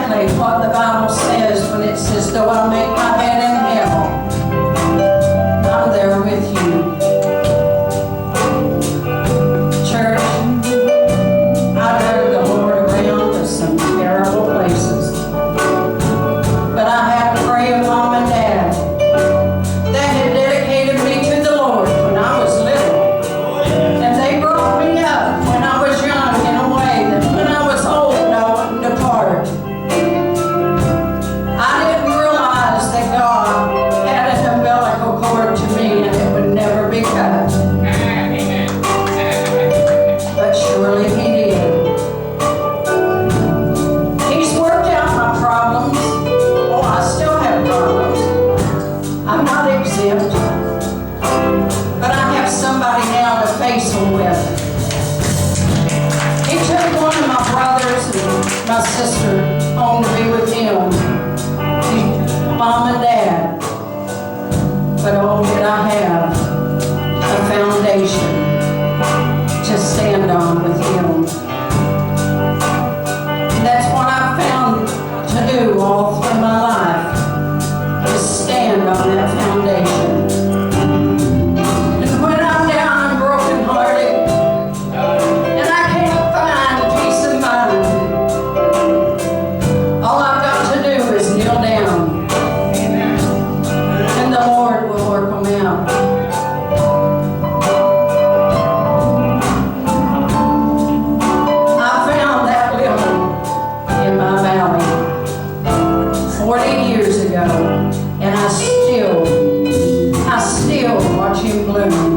exactly what the Bible says when it says, though I make my bed in hell, I'm there with you. Church, I drove the Lord around to some terrible places. But I had to pray of Mom and Dad that had dedicated me to the Lord when I was little. And they brought me up when I was young in a way that when I was old I wouldn't depart. I didn't realize that God had an umbilical cord to me and it would never be cut. But surely He did. He's worked out my problems. Oh, I still have problems. I'm not exempt. But I have somebody now to face them with. He took one of my brothers and my sister home to be with Him. Mom and Dad. But oh, did I have a foundation to stand on with Him. And that's what I've found to do all through my life, is stand on that foundation. And when I'm down and brokenhearted, and I can't find peace of mind, all I've got to do is kneel down, and the Lord will work them out. I found that lily in my valley 40 years ago, and I still watch him bloom.